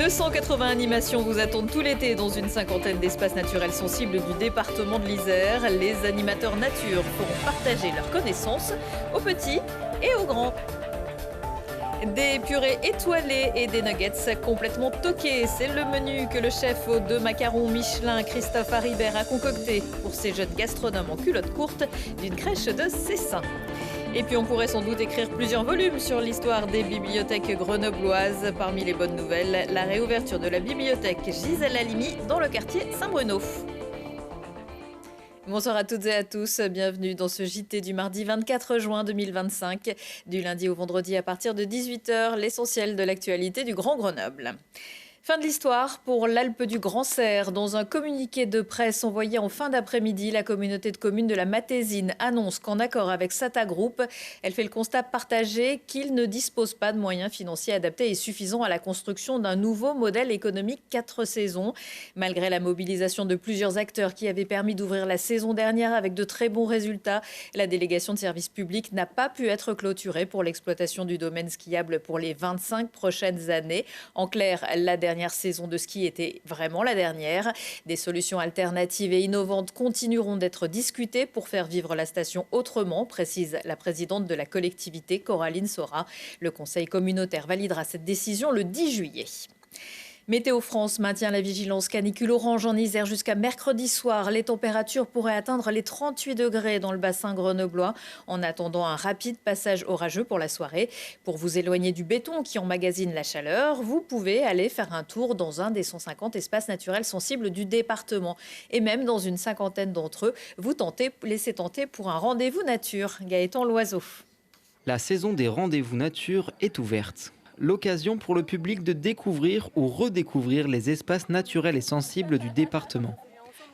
280 animations vous attendent tout l'été dans une cinquantaine d'espaces naturels sensibles du département de l'Isère. Les animateurs nature pourront partager leurs connaissances aux petits et aux grands. Des purées étoilées et des nuggets complètement toqués. C'est le menu que le chef aux 2 macarons Michelin, Christophe Haribert, a concocté pour ces jeunes gastronomes en culotte courte d'une crèche de Cessin. Et puis on pourrait sans doute écrire plusieurs volumes sur l'histoire des bibliothèques grenobloises. Parmi les bonnes nouvelles, la réouverture de la bibliothèque Gisèle Halimi dans le quartier Saint-Bruno. Bonsoir à toutes et à tous, bienvenue dans ce JT du mardi 24 juin 2025. Du lundi au vendredi à partir de 18h, l'essentiel de l'actualité du Grand Grenoble. Fin de l'histoire pour l'Alpe du Grand Serre. Dans un communiqué de presse envoyé en fin d'après-midi, la communauté de communes de la Matésine annonce qu'en accord avec Sata Group, elle fait le constat partagé qu'il ne dispose pas de moyens financiers adaptés et suffisants à la construction d'un nouveau modèle économique 4 saisons. Malgré la mobilisation de plusieurs acteurs qui avaient permis d'ouvrir la saison dernière avec de très bons résultats, la délégation de service public n'a pas pu être clôturée pour l'exploitation du domaine skiable pour les 25 prochaines années. En clair, la dernière saison de ski était vraiment la dernière. Des solutions alternatives et innovantes continueront d'être discutées pour faire vivre la station autrement, précise la présidente de la collectivité, Coraline Sora. Le conseil communautaire validera cette décision le 10 juillet. Météo France maintient la vigilance canicule orange en Isère jusqu'à mercredi soir. Les températures pourraient atteindre les 38 degrés dans le bassin grenoblois en attendant un rapide passage orageux pour la soirée. Pour vous éloigner du béton qui emmagasine la chaleur, vous pouvez aller faire un tour dans un des 150 espaces naturels sensibles du département. Et même dans une cinquantaine d'entre eux, vous laissez tenter pour un rendez-vous nature. Gaëtan Loiseau. La saison des rendez-vous nature est ouverte. L'occasion pour le public de découvrir ou redécouvrir les espaces naturels et sensibles du département.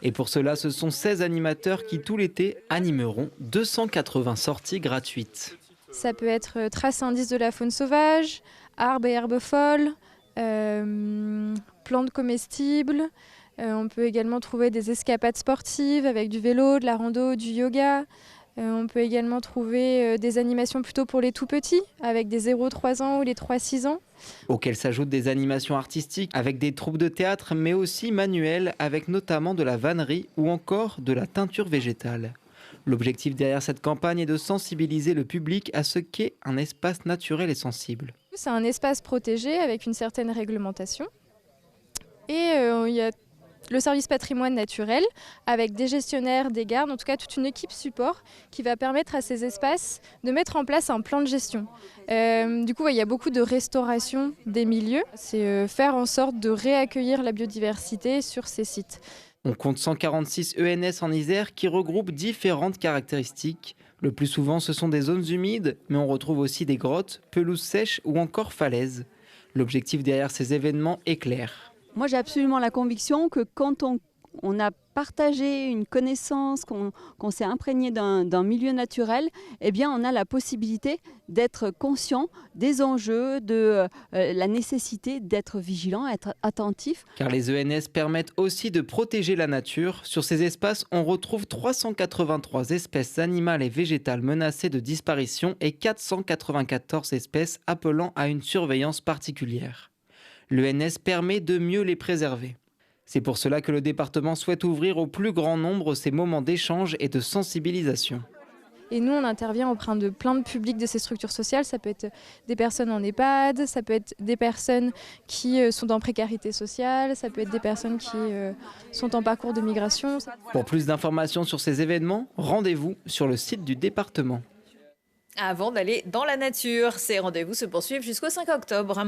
Et pour cela, ce sont 16 animateurs qui, tout l'été, animeront 280 sorties gratuites. Ça peut être traces indices de la faune sauvage, arbres et herbes folles, plantes comestibles. On peut également trouver des escapades sportives avec du vélo, de la rando, du yoga. On peut également trouver des animations plutôt pour les tout-petits, avec des 0-3 ans ou les 3-6 ans. Auxquelles s'ajoutent des animations artistiques avec des troupes de théâtre, mais aussi manuelles, avec notamment de la vannerie ou encore de la teinture végétale. L'objectif derrière cette campagne est de sensibiliser le public à ce qu'est un espace naturel et sensible. C'est un espace protégé avec une certaine réglementation. Et il y a le service patrimoine naturel, avec des gestionnaires, des gardes, en tout cas toute une équipe support qui va permettre à ces espaces de mettre en place un plan de gestion. Du coup, il y a beaucoup de restauration des milieux. C'est faire en sorte de réaccueillir la biodiversité sur ces sites. On compte 146 ENS en Isère qui regroupent différentes caractéristiques. Le plus souvent, ce sont des zones humides, mais on retrouve aussi des grottes, pelouses sèches ou encore falaises. L'objectif derrière ces événements est clair. Moi, j'ai absolument la conviction que quand on a partagé une connaissance, qu'on s'est imprégné d'un milieu naturel, eh bien, on a la possibilité d'être conscient des enjeux, de la nécessité d'être vigilant, être attentif. Car les ENS permettent aussi de protéger la nature. Sur ces espaces, on retrouve 383 espèces animales et végétales menacées de disparition et 494 espèces appelant à une surveillance particulière. L'ENS permet de mieux les préserver. C'est pour cela que le département souhaite ouvrir au plus grand nombre ces moments d'échange et de sensibilisation. Et nous, on intervient auprès de plein de publics de ces structures sociales. Ça peut être des personnes en EHPAD, ça peut être des personnes qui sont en précarité sociale, ça peut être des personnes qui sont en parcours de migration. Pour plus d'informations sur ces événements, rendez-vous sur le site du département. Avant d'aller dans la nature, ces rendez-vous se poursuivent jusqu'au 5 octobre.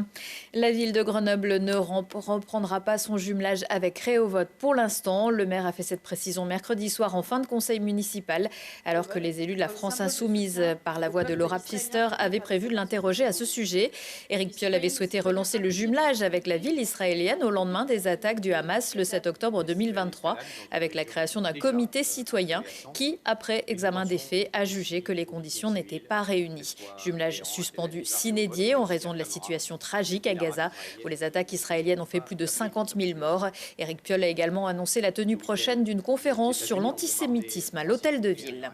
La ville de Grenoble ne reprendra pas son jumelage avec Réovot pour l'instant. Le maire a fait cette précision mercredi soir en fin de conseil municipal, alors que les élus de la France Insoumise, par la voix de Laura Pfister, avaient prévu de l'interroger à ce sujet. Éric Piolle avait souhaité relancer le jumelage avec la ville israélienne au lendemain des attaques du Hamas le 7 octobre 2023, avec la création d'un comité citoyen qui, après examen des faits, a jugé que les conditions n'étaient pas réunis. Jumelage suspendu sine die en raison de la situation tragique à Gaza, où les attaques israéliennes ont fait plus de 50 000 morts. Éric Piolle a également annoncé la tenue prochaine d'une conférence sur l'antisémitisme à l'Hôtel de Ville.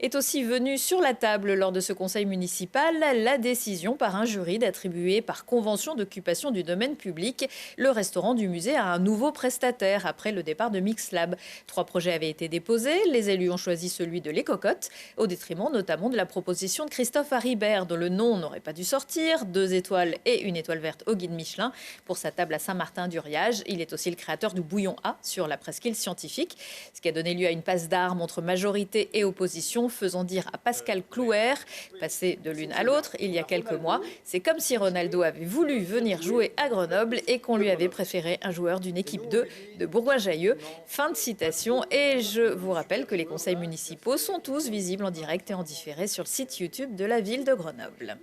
Est aussi venue sur la table lors de ce conseil municipal la décision par un jury d'attribuer par convention d'occupation du domaine public le restaurant du musée à un nouveau prestataire après le départ de Mixlab. 3 projets avaient été déposés. Les élus ont choisi celui de Les Cocottes, au détriment notamment de la proposition de Christophe Haribert, dont le nom n'aurait pas dû sortir. 2 étoiles et 1 étoile verte au guide Michelin pour sa table à Saint-Martin-d'Uriage. Il est aussi le créateur du bouillon A sur la presqu'île scientifique, ce qui a donné lieu à une passe d'armes entre majorité et opposition, faisant dire à Pascal Clouer, passé de l'une à l'autre il y a quelques mois, c'est comme si Ronaldo avait voulu venir jouer à Grenoble et qu'on lui avait préféré un joueur d'une équipe 2 de Bourgoin-Jallieu. Fin de citation. Et je vous rappelle que les conseils municipaux sont tous visibles en direct et en différé sur le site YouTube de la ville de Grenoble.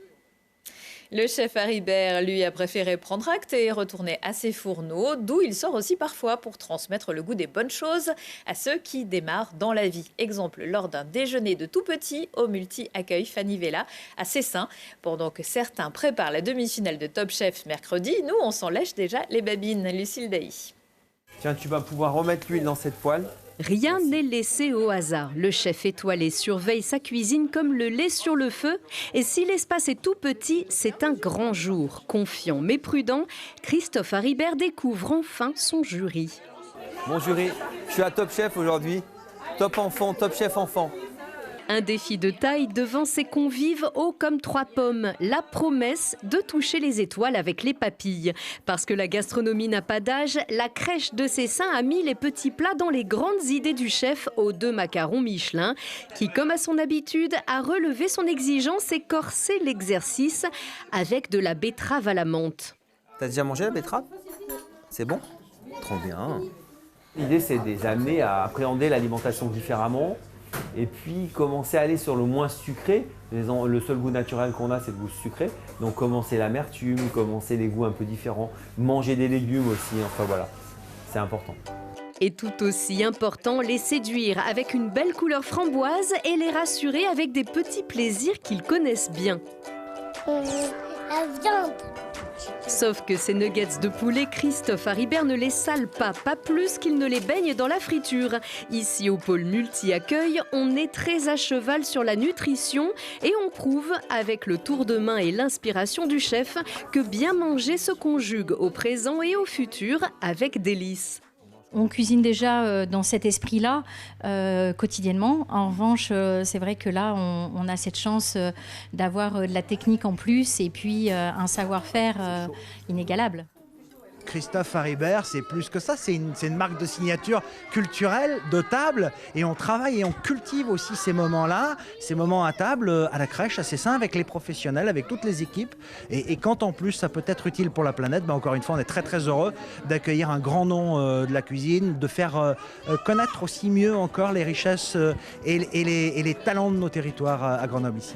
Le chef Haribert, lui, a préféré prendre acte et retourner à ses fourneaux, d'où il sort aussi parfois pour transmettre le goût des bonnes choses à ceux qui démarrent dans la vie. Exemple lors d'un déjeuner de tout petit au multi-accueil Fanny Vella à Cessin. Pendant que certains préparent la demi-finale de Top Chef mercredi, nous, on s'en lèche déjà les babines. Lucille Dailly. Tiens, tu vas pouvoir remettre l'huile dans cette poêle. Rien n'est laissé au hasard. Le chef étoilé surveille sa cuisine comme le lait sur le feu. Et si l'espace est tout petit, c'est un grand jour. Confiant mais prudent, Christophe Haribert découvre enfin son jury. Mon jury, je suis à Top Chef aujourd'hui. Top enfant, Top Chef enfant. Un défi de taille devant ses convives hauts comme 3 pommes. La promesse de toucher les étoiles avec les papilles. Parce que la gastronomie n'a pas d'âge, la crèche de Cessin a mis les petits plats dans les grandes idées du chef aux 2 macarons Michelin, qui, comme à son habitude, a relevé son exigence et corsé l'exercice avec de la betterave à la menthe. T'as déjà mangé la betterave? C'est bon? Trop bien. L'idée, c'est de les amener à appréhender l'alimentation différemment. Et puis commencer à aller sur le moins sucré. Le seul goût naturel qu'on a, c'est le goût sucré. Donc commencer l'amertume, commencer les goûts un peu différents, manger des légumes aussi, enfin voilà, c'est important. Et tout aussi important, les séduire avec une belle couleur framboise et les rassurer avec des petits plaisirs qu'ils connaissent bien. La viande. Sauf que ces nuggets de poulet, Christophe Haribert ne les sale pas plus qu'il ne les baigne dans la friture. Ici, au pôle multi-accueil, on est très à cheval sur la nutrition et on prouve, avec le tour de main et l'inspiration du chef, que bien manger se conjugue au présent et au futur avec délice. On cuisine déjà dans cet esprit-là quotidiennement. En revanche, c'est vrai que là, on a cette chance d'avoir de la technique en plus et puis un savoir-faire inégalable. Christophe Haribert, c'est plus que ça, c'est une marque de signature culturelle, de table, et on travaille et on cultive aussi ces moments-là, ces moments à table, à la crèche, à Cessin, avec les professionnels, avec toutes les équipes, et quand en plus ça peut être utile pour la planète, ben encore une fois on est très très heureux d'accueillir un grand nom de la cuisine, de faire connaître aussi mieux encore les richesses et les talents de nos territoires à Grenoble ici.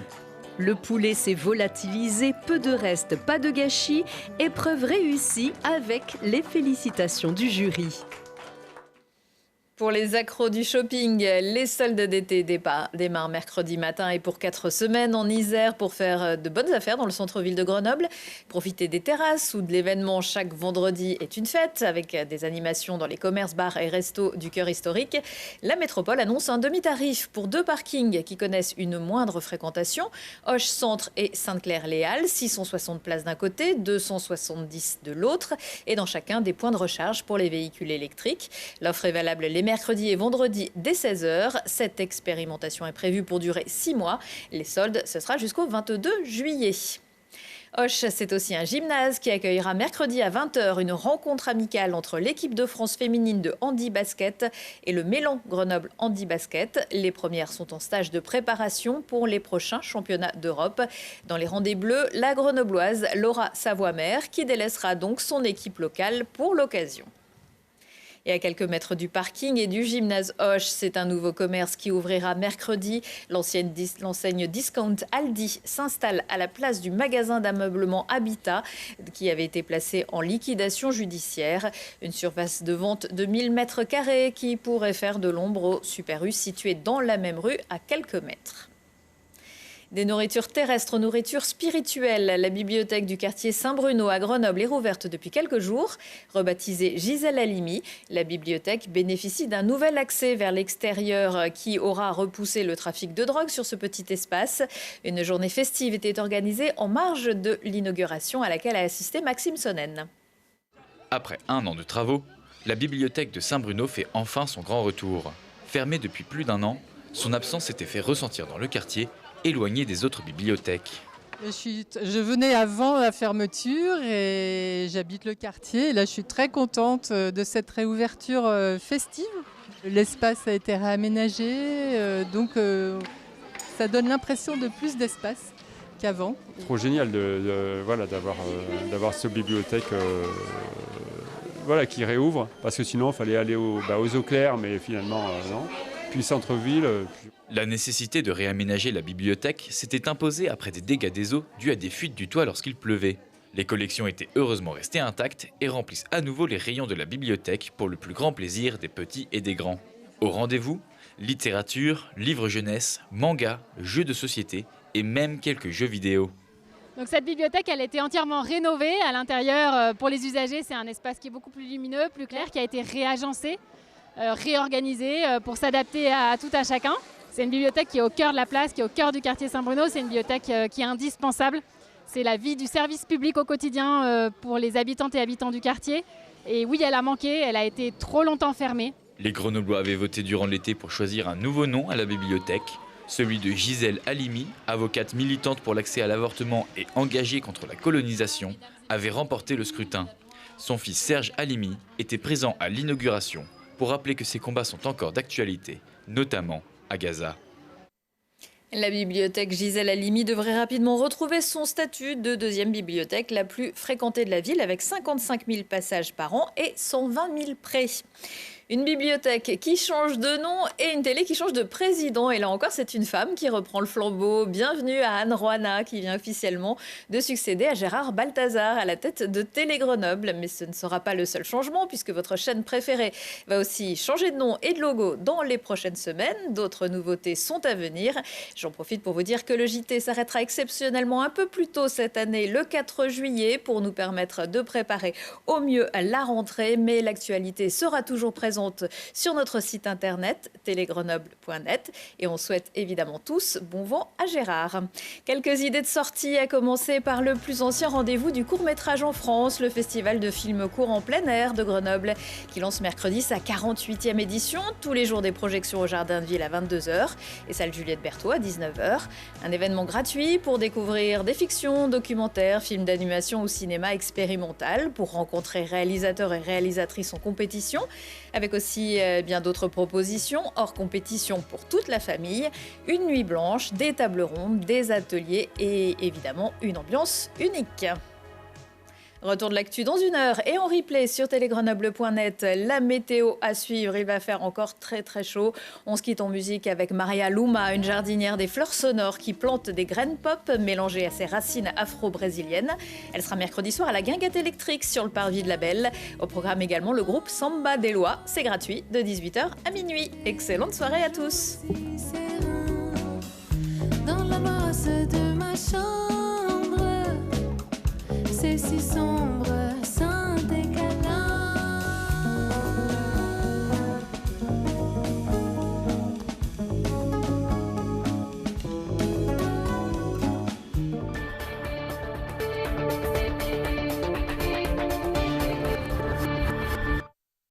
Le poulet s'est volatilisé, peu de reste, pas de gâchis. Épreuve réussie avec les félicitations du jury. Pour les accros du shopping, les soldes d'été démarrent mercredi matin et pour 4 semaines en Isère pour faire de bonnes affaires dans le centre-ville de Grenoble. Profiter des terrasses ou de l'événement chaque vendredi est une fête avec des animations dans les commerces, bars et restos du cœur historique. La métropole annonce un demi-tarif pour 2 parkings qui connaissent une moindre fréquentation. Auch Centre et Sainte-Claire-les-Halles, 660 places d'un côté, 270 de l'autre et dans chacun des points de recharge pour les véhicules électriques. L'offre est valable les mercredi et vendredi dès 16h. Cette expérimentation est prévue pour durer 6 mois. Les soldes, ce sera jusqu'au 22 juillet. Auch, c'est aussi un gymnase qui accueillera mercredi à 20h une rencontre amicale entre l'équipe de France féminine de handi-basket et le Mélan Grenoble handi-basket. Les premières sont en stage de préparation pour les prochains championnats d'Europe. Dans les rangs des Bleus, la grenobloise Laura Savoie-Mère qui délaissera donc son équipe locale pour l'occasion. Et à quelques mètres du parking et du gymnase Auch, c'est un nouveau commerce qui ouvrira mercredi. L'enseigne Discount Aldi s'installe à la place du magasin d'ameublement Habitat qui avait été placé en liquidation judiciaire. Une surface de vente de 1000 mètres carrés qui pourrait faire de l'ombre au Super U situé dans la même rue à quelques mètres. Des nourritures terrestres aux nourritures spirituelles. La bibliothèque du quartier Saint-Bruno à Grenoble est rouverte depuis quelques jours. Rebaptisée Gisèle Halimi, la bibliothèque bénéficie d'un nouvel accès vers l'extérieur qui aura repoussé le trafic de drogue sur ce petit espace. Une journée festive était organisée en marge de l'inauguration à laquelle a assisté Maxime Sonnen. Après un an de travaux, la bibliothèque de Saint-Bruno fait enfin son grand retour. Fermée depuis plus d'un an, son absence s'était fait ressentir dans le quartier, éloigné des autres bibliothèques. Je venais avant la fermeture et j'habite le quartier. Et là, je suis très contente de cette réouverture festive. L'espace a été réaménagé, donc ça donne l'impression de plus d'espace qu'avant. Trop génial d'avoir cette bibliothèque qui réouvre, parce que sinon il fallait aller aux eaux claires, mais finalement non. Puis centre-ville. La nécessité de réaménager la bibliothèque s'était imposée après des dégâts des eaux dus à des fuites du toit lorsqu'il pleuvait. Les collections étaient heureusement restées intactes et remplissent à nouveau les rayons de la bibliothèque pour le plus grand plaisir des petits et des grands. Au rendez-vous, littérature, livres jeunesse, mangas, jeux de société et même quelques jeux vidéo. Donc cette bibliothèque, elle a été entièrement rénovée. À l'intérieur, pour les usagers, c'est un espace qui est beaucoup plus lumineux, plus clair, qui a été réagencé, réorganisé pour s'adapter à tout à chacun. C'est une bibliothèque qui est au cœur de la place, qui est au cœur du quartier Saint-Bruno. C'est une bibliothèque qui est indispensable. C'est la vie du service public au quotidien pour les habitantes et habitants du quartier. Et oui, elle a manqué, elle a été trop longtemps fermée. Les Grenoblois avaient voté durant l'été pour choisir un nouveau nom à la bibliothèque. Celui de Gisèle Halimi, avocate militante pour l'accès à l'avortement et engagée contre la colonisation, avait remporté le scrutin. Son fils Serge Halimi était présent à l'inauguration pour rappeler que ces combats sont encore d'actualité, notamment à Gaza. La bibliothèque Gisèle Halimi devrait rapidement retrouver son statut de deuxième bibliothèque la plus fréquentée de la ville avec 55 000 passages par an et 120 000 prêts. Une bibliothèque qui change de nom et une télé qui change de président. Et là encore, c'est une femme qui reprend le flambeau. Bienvenue à Anne Roana qui vient officiellement de succéder à Gérard Balthazar à la tête de Télé Grenoble. Mais ce ne sera pas le seul changement puisque votre chaîne préférée va aussi changer de nom et de logo dans les prochaines semaines. D'autres nouveautés sont à venir. J'en profite pour vous dire que le JT s'arrêtera exceptionnellement un peu plus tôt cette année, le 4 juillet, pour nous permettre de préparer au mieux la rentrée. Mais l'actualité sera toujours présente sur notre site internet télégrenoble.net et on souhaite évidemment tous bon vent à Gérard. Quelques idées de sortie, à commencer par le plus ancien rendez-vous du court-métrage en France, le festival de films courts en plein air de Grenoble qui lance mercredi sa 48e édition, tous les jours des projections au Jardin de Ville à 22h et salle Juliette Berthaud à 19h. Un événement gratuit pour découvrir des fictions, documentaires, films d'animation ou cinéma expérimental, pour rencontrer réalisateurs et réalisatrices en compétition, avec aussi bien d'autres propositions hors compétition pour toute la famille, une nuit blanche, des tables rondes, des ateliers et évidemment une ambiance unique. Retour de l'actu dans une heure et en replay sur télégrenoble.net. La météo à suivre, il va faire encore très très chaud. On se quitte en musique avec Maria Luma, une jardinière des fleurs sonores qui plante des graines pop mélangées à ses racines afro-brésiliennes. Elle sera mercredi soir à la Guinguette électrique sur le parvis de la Belle. Au programme également le groupe Samba des Lois. C'est gratuit de 18h à minuit. Excellente soirée à tous. Dans la masse de ma chambre, c'est si sombre.